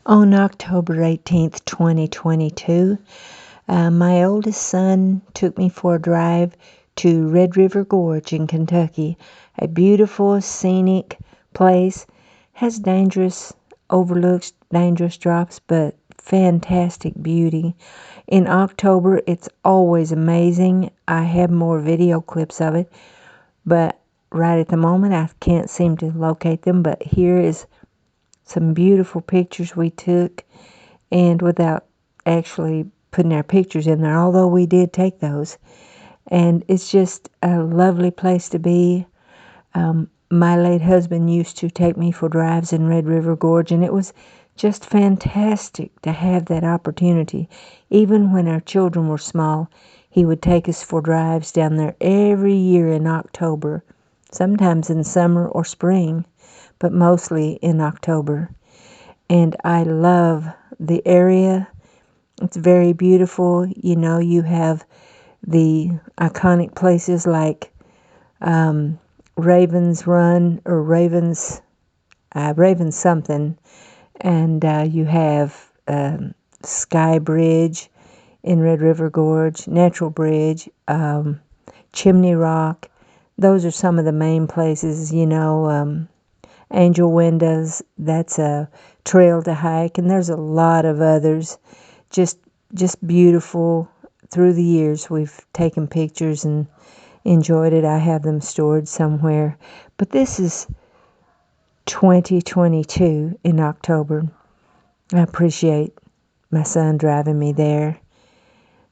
On October 18th, 2022, my oldest son took me for a drive to Red River Gorge in Kentucky. A beautiful, scenic place. Has dangerous overlooks, dangerous drops, but fantastic beauty. In October, it's always amazing. I have more video clips of it, but right at the moment, I can't seem to locate them. But here is some beautiful pictures we took, and without actually putting our pictures in there, although we did take those. And it's just a lovely place to be. My late husband used to take me for drives in Red River Gorge, and it was just fantastic to have that opportunity. Even when our children were small, he would take us for drives down there every year in October, sometimes in summer or spring, but mostly in October. And I love the area. It's very beautiful. You know, you have the iconic places like Ravens Run or Ravens something, and you have Sky Bridge in Red River Gorge, Natural Bridge, Chimney Rock. Those are some of the main places, you know. Angel Windows, that's a trail to hike, and there's a lot of others. Just beautiful. Through the years, we've taken pictures and enjoyed it. I have them stored somewhere. But this is 2022 in October. I appreciate my son driving me there.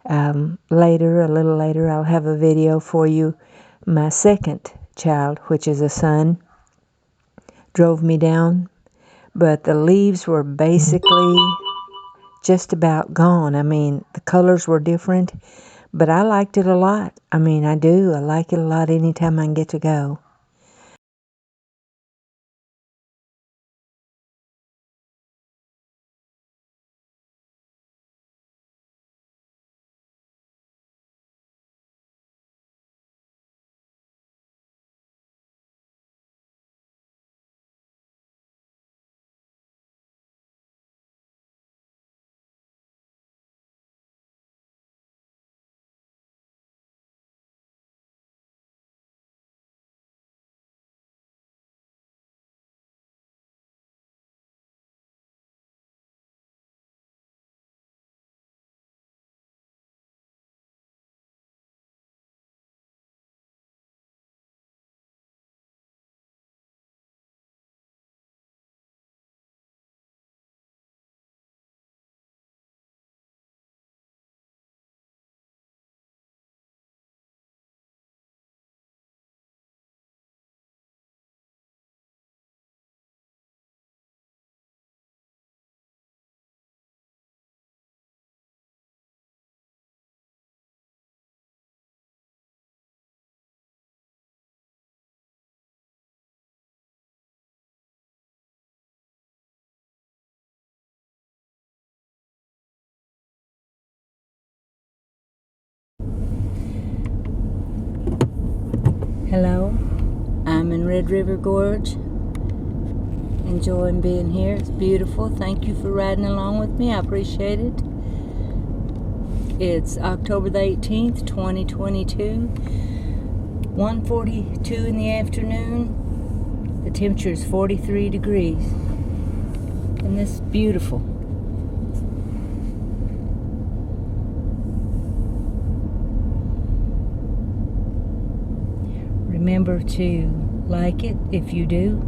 A little later, I'll have a video for you. My second child, which is a son, drove me down, but the leaves were basically just about gone. I mean, the colors were different, but I liked it a lot. I mean, I do. I like it a lot anytime I can get to go. Hello, I'm in Red River Gorge, enjoying being here. It's beautiful. Thank you for riding along with me. I appreciate it. It's October the 18th, 2022, 1:42 in the afternoon. The temperature is 43 degrees, and this is beautiful. Remember to like it if you do,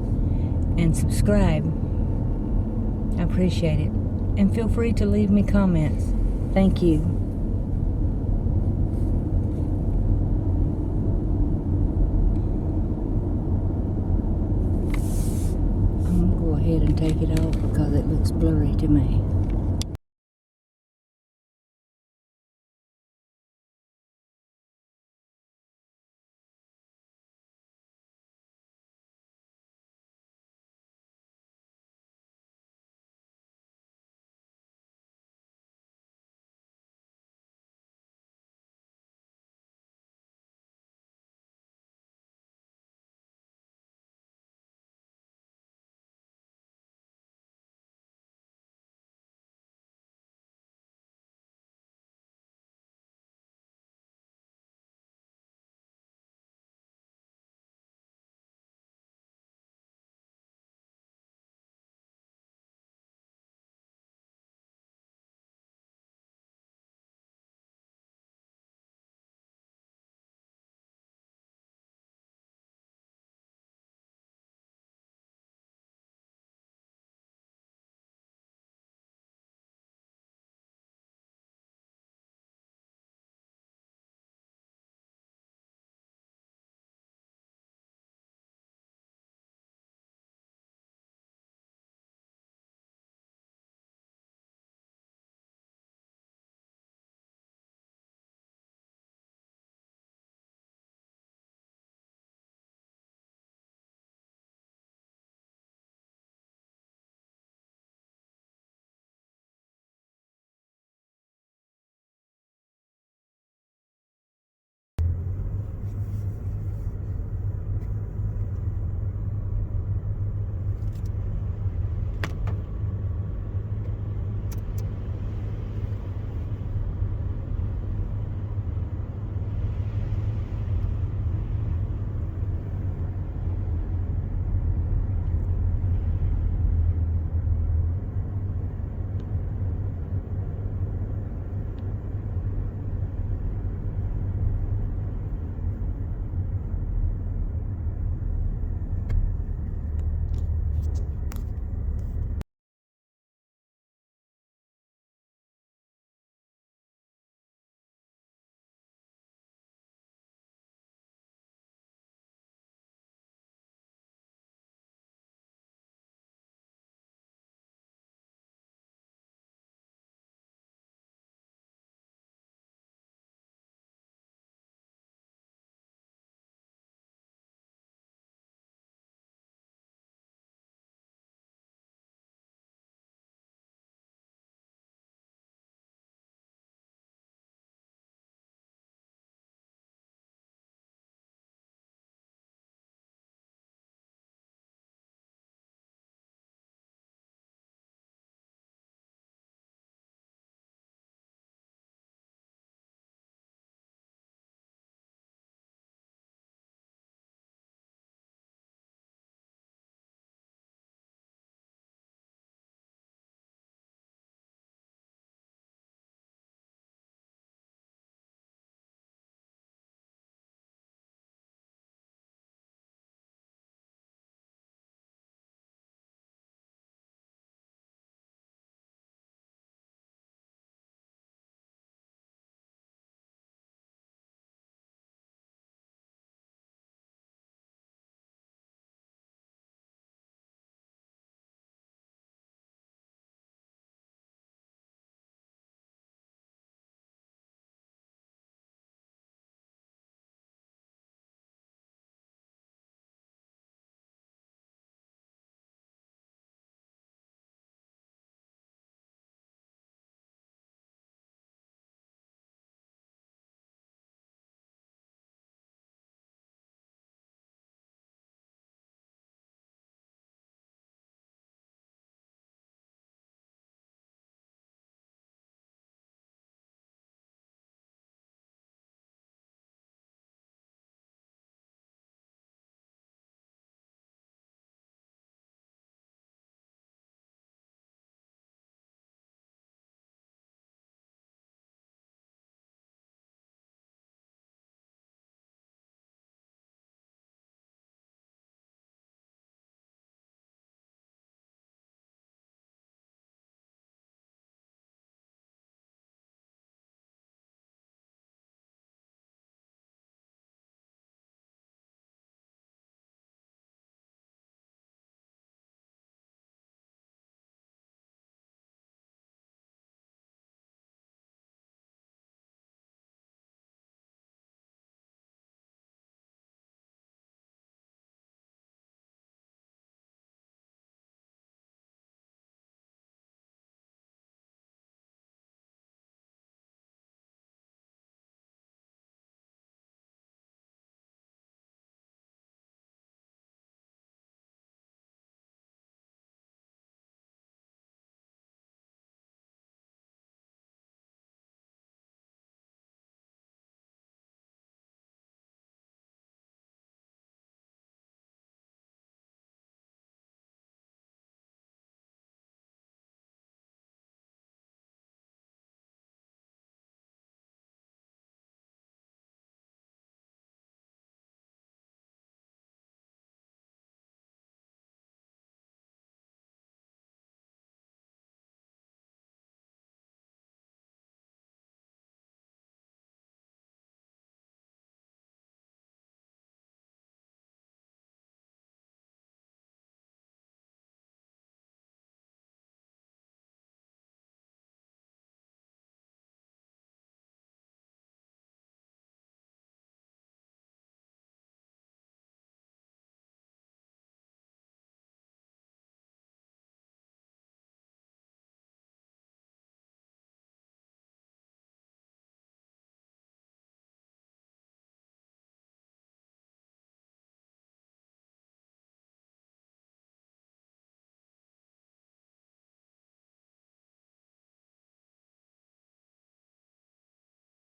and subscribe. I appreciate it. And feel free to leave me comments. Thank you. I'm going to go ahead and take it off because it looks blurry to me.